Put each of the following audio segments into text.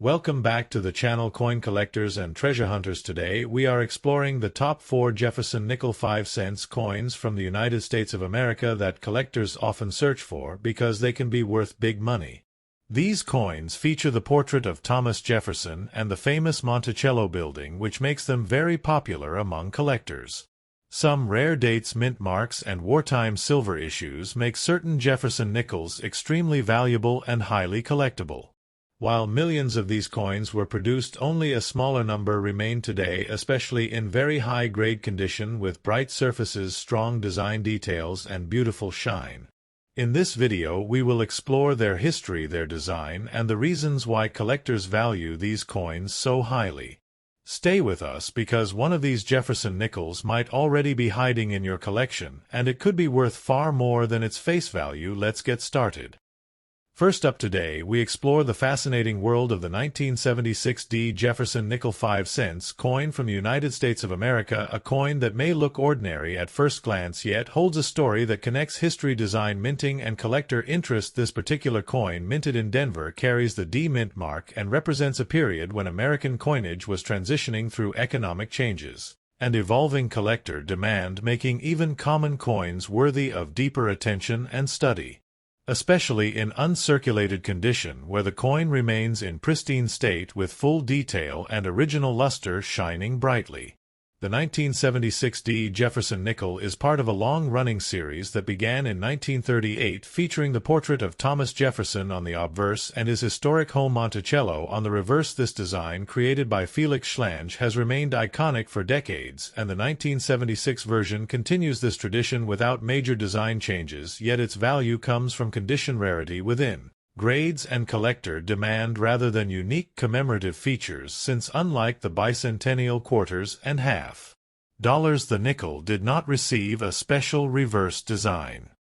Welcome back to the channel Coin Collectors and Treasure Hunters. Today we are exploring the top 4 Jefferson nickel 5-cent coins from the United States of America that collectors often search for because they can be worth big money. These coins feature the portrait of Thomas Jefferson and the famous Monticello building, which makes them very popular among collectors. Some rare dates, mint marks, and wartime silver issues make certain Jefferson nickels extremely valuable and highly collectible. While millions of these coins were produced, only a smaller number remain today, especially in very high-grade condition with bright surfaces, strong design details, and beautiful shine. In this video we will explore their history, their design, and the reasons why collectors value these coins so highly. Stay with us because one of these Jefferson nickels might already be hiding in your collection, and it could be worth far more than its face value. Let's get started. First up today, we explore the fascinating world of the 1976 D. Jefferson nickel 5 cents coin from the United States of America, a coin that may look ordinary at first glance yet holds a story that connects history, design, minting, and collector interest. This particular coin, minted in Denver, carries the D mint mark and represents a period when American coinage was transitioning through economic changes and evolving collector demand, making even common coins worthy of deeper attention and study, especially in uncirculated condition where the coin remains in pristine state with full detail and original luster shining brightly. The 1976 D. Jefferson nickel is part of a long-running series that began in 1938 featuring the portrait of Thomas Jefferson on the obverse and his historic home Monticello on the reverse. This design, created by Felix Schlange, has remained iconic for decades, and the 1976 version continues this tradition without major design changes, yet its value comes from condition, rarity within grades, and collector demand rather than unique commemorative features, since unlike the bicentennial quarters and half dollars, the nickel did not receive a special reverse design.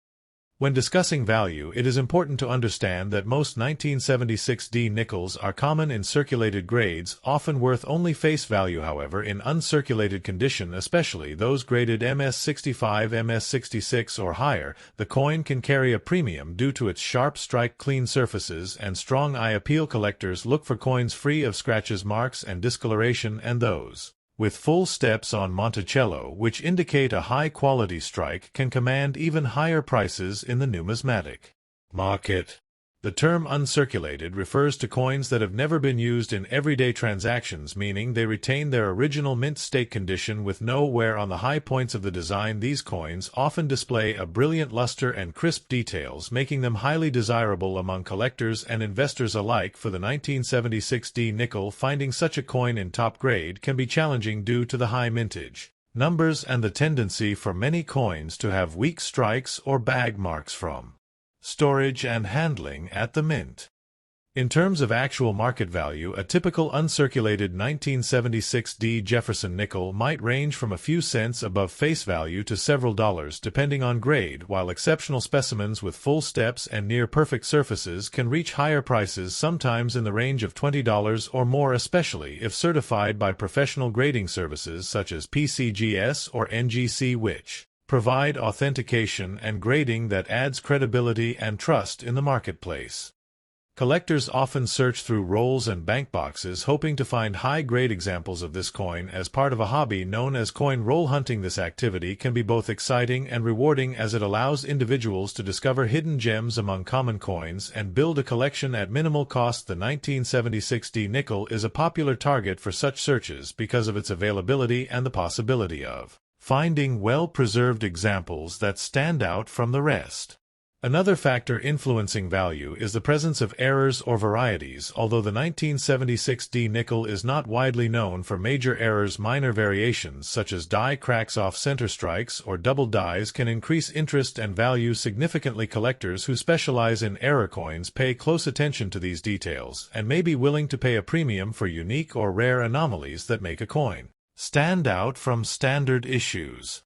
When discussing value, it is important to understand that most 1976 D nickels are common in circulated grades, often worth only face value. However, in uncirculated condition, especially those graded MS65, MS66 or higher, the coin can carry a premium due to its sharp strike, clean surfaces, and strong eye appeal. Collectors look for coins free of scratches, marks, and discoloration, and those with full steps on Monticello, which indicate a high-quality strike, can command even higher prices in the numismatic market. The term uncirculated refers to coins that have never been used in everyday transactions, meaning they retain their original mint state condition with no wear on the high points of the design. These coins often display a brilliant luster and crisp details, making them highly desirable among collectors and investors alike. For the 1976 D nickel, finding such a coin in top grade can be challenging due to the high mintage numbers and the tendency for many coins to have weak strikes or bag marks from storage and handling at the mint. In terms of actual market value, a typical uncirculated 1976 D. Jefferson nickel might range from a few cents above face value to several dollars depending on grade, while exceptional specimens with full steps and near-perfect surfaces can reach higher prices, sometimes in the range of $20 or more, especially if certified by professional grading services such as PCGS or NGC, which provide authentication and grading that adds credibility and trust in the marketplace. Collectors often search through rolls and bank boxes hoping to find high-grade examples of this coin as part of a hobby known as coin roll hunting. This activity can be both exciting and rewarding as it allows individuals to discover hidden gems among common coins and build a collection at minimal cost. The 1976 D nickel is a popular target for such searches because of its availability and the possibility of finding well-preserved examples that stand out from the rest. Another factor influencing value is the presence of errors or varieties. Although the 1976 D nickel is not widely known for major errors, minor variations such as die cracks, off-center strikes, or double dies can increase interest and value significantly. Collectors who specialize in error coins pay close attention to these details and may be willing to pay a premium for unique or rare anomalies that make a coin stand out from standard issues.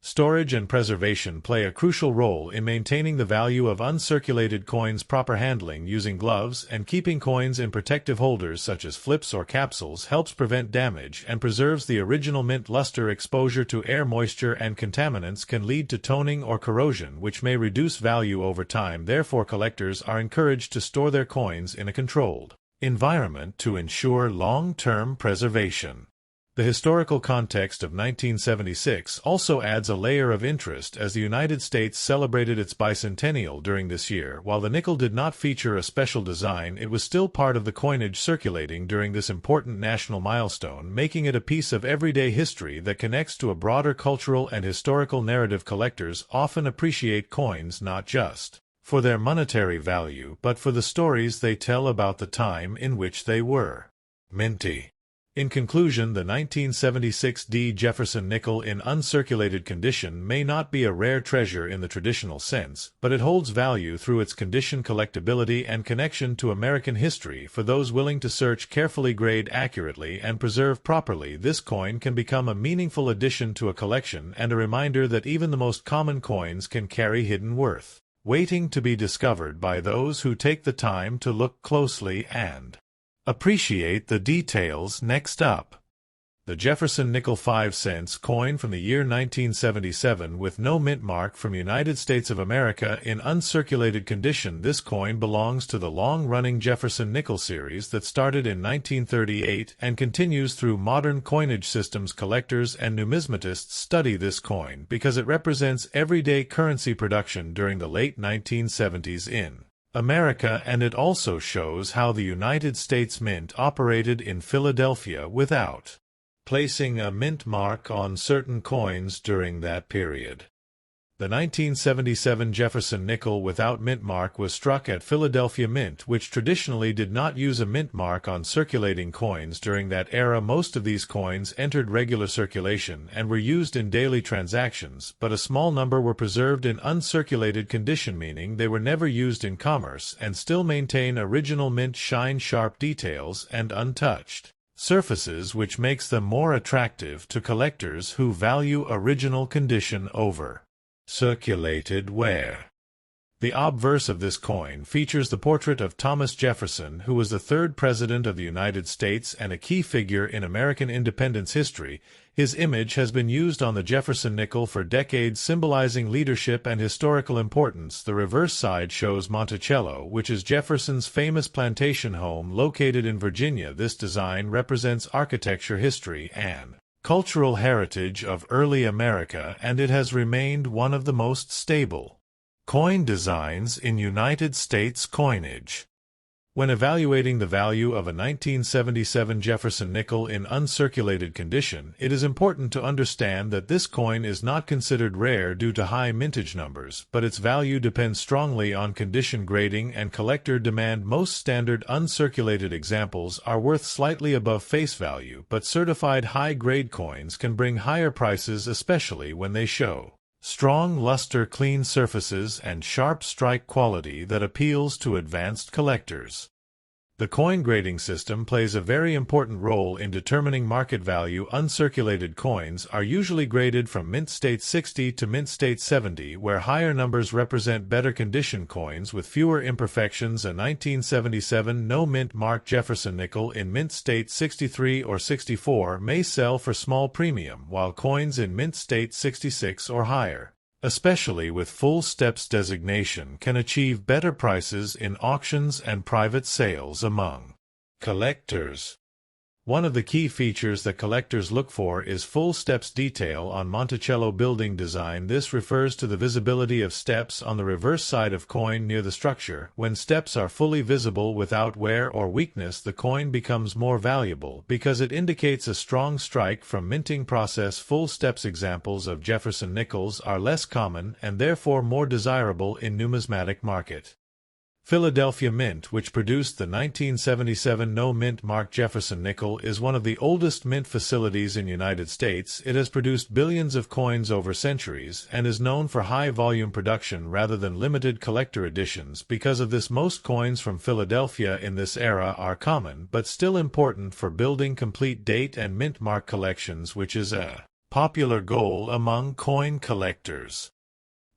Storage and preservation play a crucial role in maintaining the value of uncirculated coins. Proper handling, using gloves, and keeping coins in protective holders such as flips or capsules helps prevent damage and preserves the original mint luster. Exposure to air, moisture, and contaminants can lead to toning or corrosion, which may reduce value over time. Therefore, collectors are encouraged to store their coins in a controlled environment to ensure long-term preservation. The historical context of 1976 also adds a layer of interest as the United States celebrated its bicentennial during this year. While the nickel did not feature a special design, it was still part of the coinage circulating during this important national milestone, making it a piece of everyday history that connects to a broader cultural and historical narrative. Collectors often appreciate coins not just for their monetary value, but for the stories they tell about the time in which they were minted. In conclusion, the 1976 D. Jefferson nickel in uncirculated condition may not be a rare treasure in the traditional sense, but it holds value through its condition, collectability, and connection to American history. For those willing to search carefully, grade accurately, and preserve properly, this coin can become a meaningful addition to a collection and a reminder that even the most common coins can carry hidden worth, waiting to be discovered by those who take the time to look closely and appreciate the details. Next up, the Jefferson nickel 5 cents coin from the year 1977 with no mint mark from United States of America in uncirculated condition. This coin belongs to the long-running Jefferson nickel series that started in 1938 and continues through modern coinage systems. Collectors and numismatists study this coin because it represents everyday currency production during the late 1970s in America, and it also shows how the United States Mint operated in Philadelphia without placing a mint mark on certain coins during that period. The 1977 Jefferson nickel without mint mark was struck at Philadelphia Mint, which traditionally did not use a mint mark on circulating coins during that era. Most of these coins entered regular circulation and were used in daily transactions, but a small number were preserved in uncirculated condition, meaning they were never used in commerce and still maintain original mint shine, sharp details, and untouched surfaces, which makes them more attractive to collectors who value original condition over circulated wear. The obverse of this coin features the portrait of Thomas Jefferson, who was the third president of the United States and a key figure in American independence history. His image has been used on the Jefferson nickel for decades, symbolizing leadership and historical importance. The reverse side shows Monticello, which is Jefferson's famous plantation home located in Virginia. This design represents architecture, history, and cultural heritage of early America, and it has remained one of the most stable coin designs in United States coinage. When evaluating the value of a 1977 Jefferson nickel in uncirculated condition, it is important to understand that this coin is not considered rare due to high mintage numbers, but its value depends strongly on condition, grading, and collector demand. Most standard uncirculated examples are worth slightly above face value, but certified high-grade coins can bring higher prices, especially when they show strong luster, clean surfaces, and sharp strike quality that appeals to advanced collectors. The coin grading system plays a very important role in determining market value. Uncirculated coins are usually graded from mint state 60 to mint state 70, where higher numbers represent better condition coins with fewer imperfections. A 1977 no mint mark Jefferson nickel in mint state 63 or 64 may sell for small premium, while coins in mint state 66 or higher, especially with full steps designation, can achieve better prices in auctions and private sales among collectors. One of the key features that collectors look for is full steps detail on Monticello building design. This refers to the visibility of steps on the reverse side of coin near the structure. When steps are fully visible without wear or weakness, the coin becomes more valuable because it indicates a strong strike from minting process. Full steps examples of Jefferson nickels are less common and therefore more desirable in numismatic market. Philadelphia Mint, which produced the 1977 no mint mark Jefferson nickel, is one of the oldest mint facilities in the United States. It has produced billions of coins over centuries and is known for high volume production rather than limited collector editions. Because of this, most coins from Philadelphia in this era are common but still important for building complete date and mint mark collections, which is a popular goal among coin collectors.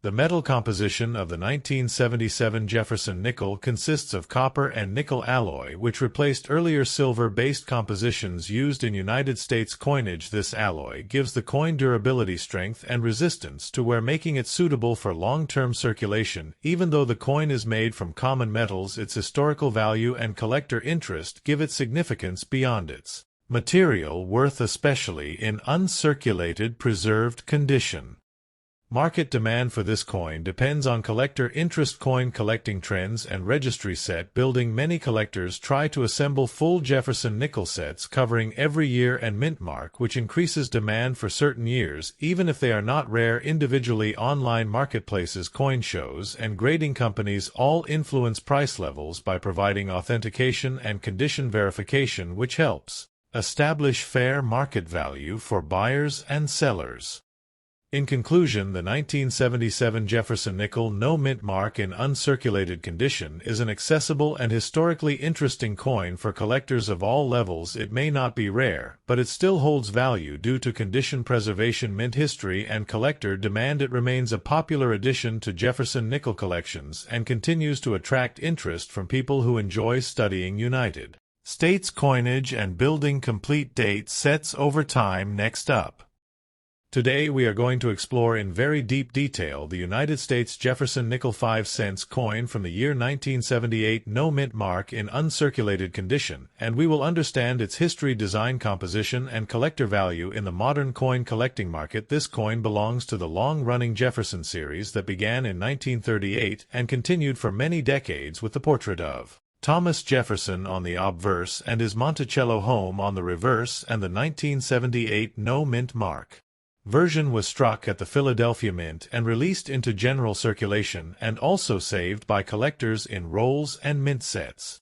The metal composition of the 1977 Jefferson nickel consists of copper and nickel alloy, which replaced earlier silver-based compositions used in United States coinage. This alloy gives the coin durability, strength, and resistance to wear, making it suitable for long-term circulation. Even though the coin is made from common metals, its historical value and collector interest give it significance beyond its material worth, especially in uncirculated, preserved condition. Market demand for this coin depends on collector interest, coin collecting trends, and registry set building. Many collectors try to assemble full Jefferson nickel sets covering every year and mint mark, which increases demand for certain years, even if they are not rare. Individually, online marketplaces, coin shows, and grading companies all influence price levels by providing authentication and condition verification, which helps establish fair market value for buyers and sellers. In conclusion, the 1977 Jefferson nickel no mint mark in uncirculated condition is an accessible and historically interesting coin for collectors of all levels. It may not be rare, but it still holds value due to condition preservation, mint history, and collector demand. It remains a popular addition to Jefferson nickel collections and continues to attract interest from people who enjoy studying United States coinage and building complete date sets over time. Next up. Today we are going to explore in very deep detail the United States Jefferson nickel 5 cents coin from the year 1978, no mint mark in uncirculated condition, and we will understand its history, design, composition, and collector value in the modern coin collecting market. This coin belongs to the long-running Jefferson series that began in 1938 and continued for many decades, with the portrait of Thomas Jefferson on the obverse and his Monticello home on the reverse, and the 1978 no mint mark version was struck at the Philadelphia Mint and released into general circulation, and also saved by collectors in rolls and mint sets.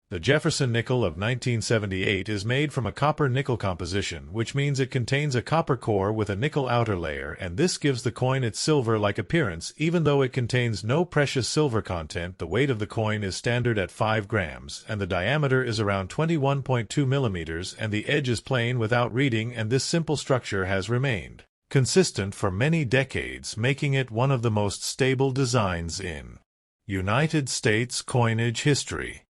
The Jefferson nickel of 1978 is made from a copper-nickel composition, which means it contains a copper core with a nickel outer layer, and this gives the coin its silver-like appearance. Even though it contains no precious silver content, the weight of the coin is standard at 5 grams, and the diameter is around 21.2 millimeters, and the edge is plain without reading, and this simple structure has remained consistent for many decades, making it one of the most stable designs in United States coinage history.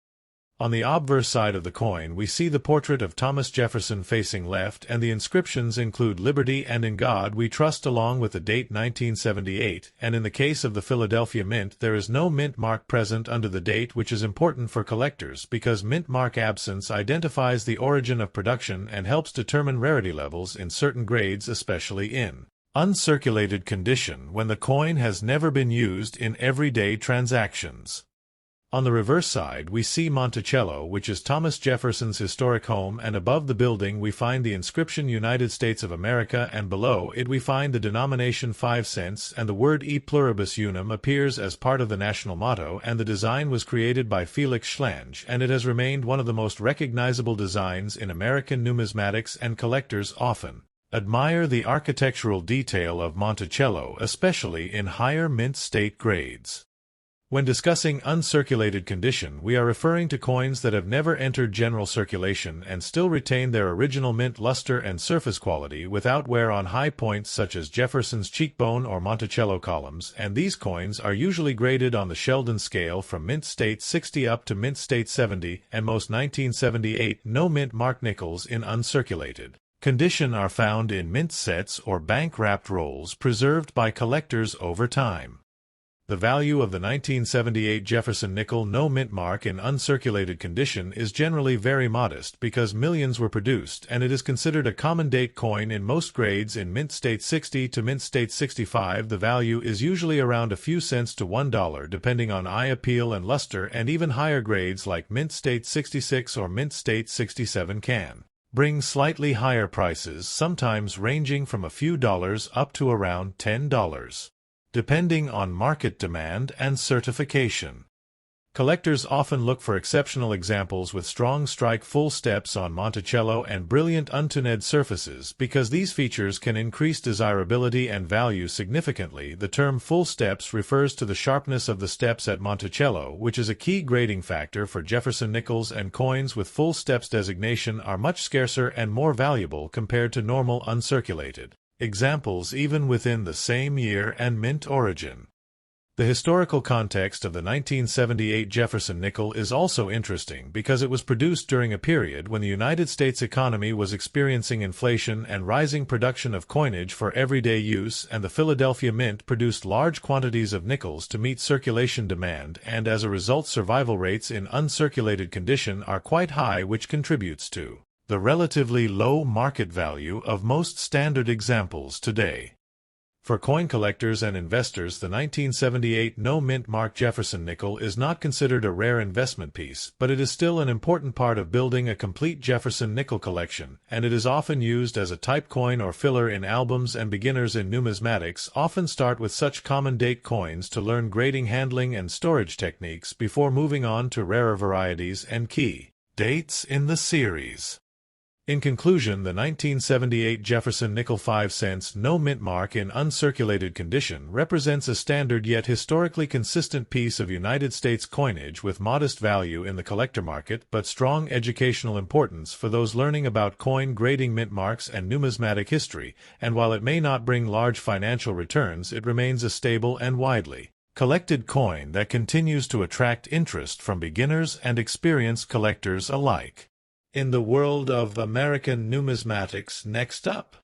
On the obverse side of the coin we see the portrait of Thomas Jefferson facing left, and the inscriptions include "Liberty" and "In God We Trust" along with the date 1978, and in the case of the Philadelphia Mint there is no mint mark present under the date, which is important for collectors because mint mark absence identifies the origin of production and helps determine rarity levels in certain grades, especially in uncirculated condition when the coin has never been used in everyday transactions. On the reverse side we see Monticello, which is Thomas Jefferson's historic home, and above the building we find the inscription United States of America, and below it we find the denomination 5 cents, and the word E pluribus unum appears as part of the national motto, and the design was created by Felix Schlange, and it has remained one of the most recognizable designs in American numismatics, and collectors often admire the architectural detail of Monticello, especially in higher mint state grades. When discussing uncirculated condition, we are referring to coins that have never entered general circulation and still retain their original mint luster and surface quality without wear on high points such as Jefferson's cheekbone or Monticello columns, and these coins are usually graded on the Sheldon scale from mint state 60 up to mint state 70, and most 1978 no mint mark nickels in uncirculated condition are found in mint sets or bank-wrapped rolls preserved by collectors over time. The value of the 1978 Jefferson nickel no mint mark in uncirculated condition is generally very modest because millions were produced, and it is considered a common date coin in most grades. In mint state 60 to mint state 65 the value is usually around a few cents to $1 depending on eye appeal and luster, and even higher grades like mint state 66 or mint state 67 can bring slightly higher prices, sometimes ranging from a few dollars up to around $10. Depending on market demand and certification. Collectors often look for exceptional examples with strong strike full steps on Monticello and brilliant untuned surfaces because these features can increase desirability and value significantly. The term full steps refers to the sharpness of the steps at Monticello, which is a key grading factor for Jefferson nickels, and coins with full steps designation are much scarcer and more valuable compared to normal uncirculated examples even within the same year and mint origin. The historical context of the 1978 Jefferson nickel is also interesting because it was produced during a period when the United States economy was experiencing inflation and rising production of coinage for everyday use, and the Philadelphia Mint produced large quantities of nickels to meet circulation demand, and as a result survival rates in uncirculated condition are quite high, which contributes to the relatively low market value of most standard examples today. For coin collectors and investors, the 1978 no-mint mark Jefferson nickel is not considered a rare investment piece, but it is still an important part of building a complete Jefferson nickel collection, and it is often used as a type coin or filler in albums, and beginners in numismatics often start with such common date coins to learn grading, handling, and storage techniques before moving on to rarer varieties and key dates in the series. In conclusion, the 1978 Jefferson nickel 5 cents no-mint mark in uncirculated condition represents a standard yet historically consistent piece of United States coinage with modest value in the collector market but strong educational importance for those learning about coin grading, mint marks, and numismatic history, and while it may not bring large financial returns, it remains a stable and widely collected coin that continues to attract interest from beginners and experienced collectors alike. In the world of American numismatics, next up.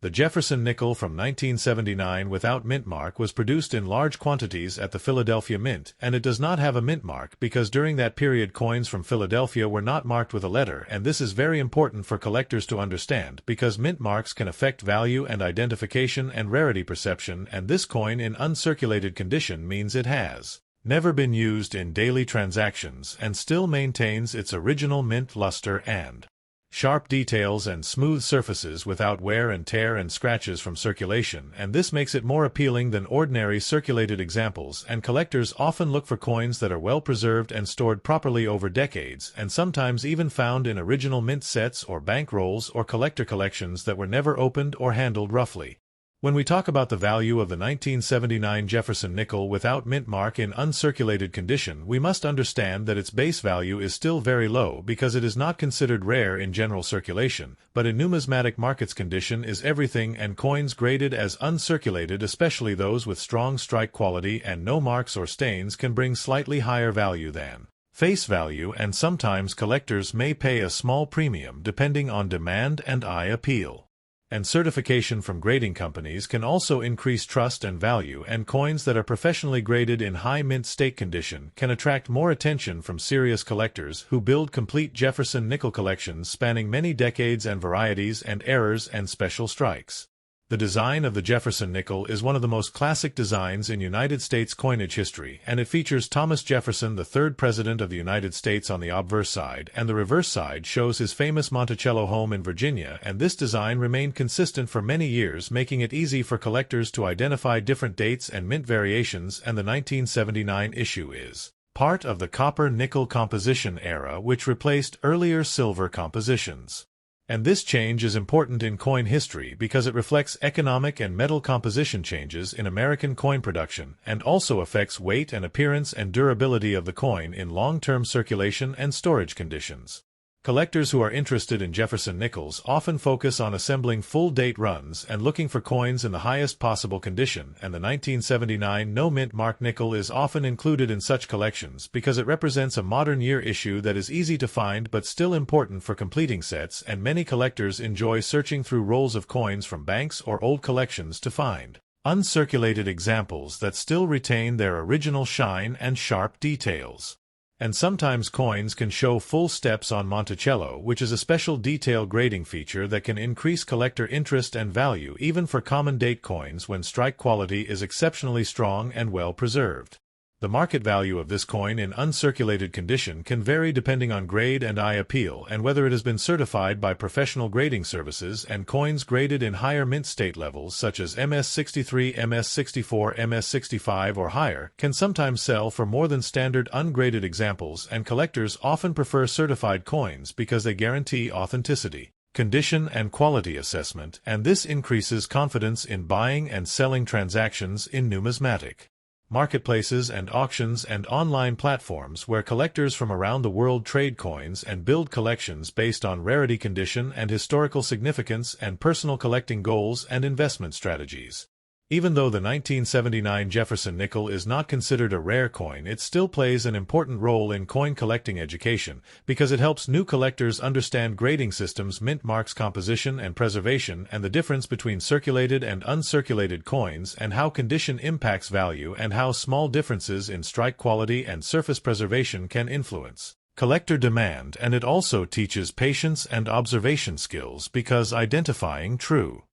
The Jefferson nickel from 1979 without mint mark was produced in large quantities at the Philadelphia Mint, and it does not have a mint mark because during that period coins from Philadelphia were not marked with a letter, and this is very important for collectors to understand because mint marks can affect value and identification and rarity perception, and this coin in uncirculated condition means it has never been used in daily transactions and still maintains its original mint luster and sharp details and smooth surfaces without wear and tear and scratches from circulation, and this makes it more appealing than ordinary circulated examples, and collectors often look for coins that are well preserved and stored properly over decades, and sometimes even found in original mint sets or bank rolls or collector collections that were never opened or handled roughly. When we talk about the value of the 1979 Jefferson nickel without mint mark in uncirculated condition, we must understand that its base value is still very low because it is not considered rare in general circulation, but in numismatic markets condition is everything, and coins graded as uncirculated, especially those with strong strike quality and no marks or stains, can bring slightly higher value than face value, and sometimes collectors may pay a small premium depending on demand and eye appeal. And certification from grading companies can also increase trust and value, and coins that are professionally graded in high mint state condition can attract more attention from serious collectors who build complete Jefferson nickel collections spanning many decades and varieties and errors and special strikes. The design of the Jefferson nickel is one of the most classic designs in United States coinage history, and it features Thomas Jefferson, the third President of the United States, on the obverse side, and the reverse side shows his famous Monticello home in Virginia, and this design remained consistent for many years, making it easy for collectors to identify different dates and mint variations, and the 1979 issue is part of the copper-nickel composition era, which replaced earlier silver compositions. And this change is important in coin history because it reflects economic and metal composition changes in American coin production, and also affects weight and appearance and durability of the coin in long-term circulation and storage conditions. Collectors who are interested in Jefferson nickels often focus on assembling full-date runs and looking for coins in the highest possible condition, and the 1979 no-mint mark nickel is often included in such collections because it represents a modern year issue that is easy to find but still important for completing sets, and many collectors enjoy searching through rolls of coins from banks or old collections to find uncirculated examples that still retain their original shine and sharp details. And sometimes coins can show full steps on Monticello, which is a special detail grading feature that can increase collector interest and value even for common date coins when strike quality is exceptionally strong and well preserved. The market value of this coin in uncirculated condition can vary depending on grade and eye appeal and whether it has been certified by professional grading services, and coins graded in higher mint state levels such as MS63, MS64, MS65 or higher can sometimes sell for more than standard ungraded examples, and collectors often prefer certified coins because they guarantee authenticity, condition, and quality assessment, and this increases confidence in buying and selling transactions in numismatic marketplaces and auctions and online platforms where collectors from around the world trade coins and build collections based on rarity, condition, and historical significance and personal collecting goals and investment strategies. Even though the 1979 Jefferson nickel is not considered a rare coin, it still plays an important role in coin collecting education because it helps new collectors understand grading systems, mint marks composition and preservation, and the difference between circulated and uncirculated coins, and how condition impacts value, and how small differences in strike quality and surface preservation can influence collector demand. And it also teaches patience and observation skills because identifying true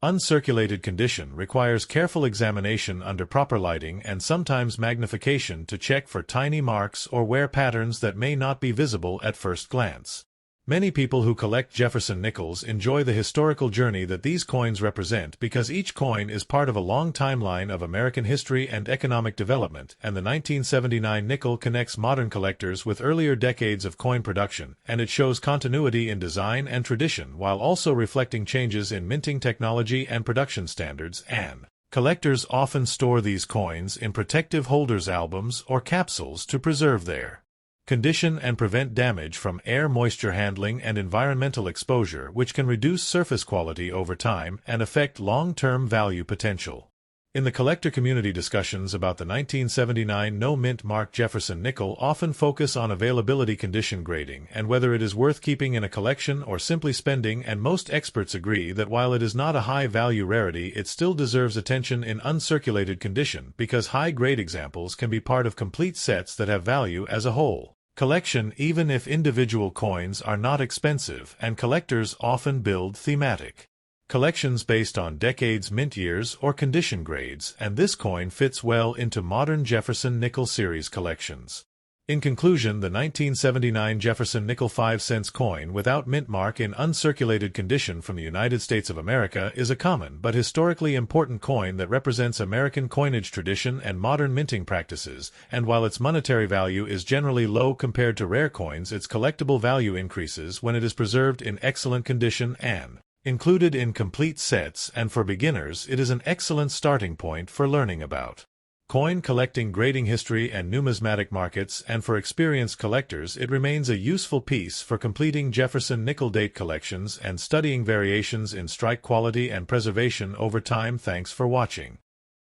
uncirculated condition requires careful examination under proper lighting and sometimes magnification to check for tiny marks or wear patterns that may not be visible at first glance. Many people who collect Jefferson nickels enjoy the historical journey that these coins represent because each coin is part of a long timeline of American history and economic development, and the 1979 nickel connects modern collectors with earlier decades of coin production, and it shows continuity in design and tradition while also reflecting changes in minting technology and production standards. And collectors often store these coins in protective holders, albums, or capsules to preserve their condition and prevent damage from air, moisture handling, and environmental exposure, which can reduce surface quality over time and affect long-term value potential. In the collector community, discussions about the 1979 no-mint mark Jefferson nickel often focus on availability, condition, grading, and whether it is worth keeping in a collection or simply spending, and most experts agree that while it is not a high-value rarity, it still deserves attention in uncirculated condition because high-grade examples can be part of complete sets that have value as a whole collection, even if individual coins are not expensive, and collectors often build thematic collections based on decades, mint years, or condition grades, and this coin fits well into modern Jefferson nickel series collections. In conclusion, the 1979 Jefferson nickel 5-cent coin without mint mark in uncirculated condition from the United States of America is a common but historically important coin that represents American coinage tradition and modern minting practices, and while its monetary value is generally low compared to rare coins, its collectible value increases when it is preserved in excellent condition and included in complete sets, and for beginners it is an excellent starting point for learning about coin collecting, grading history, and numismatic markets, and for experienced collectors it remains a useful piece for completing Jefferson nickel date collections and studying variations in strike quality and preservation over time. Thanks for watching.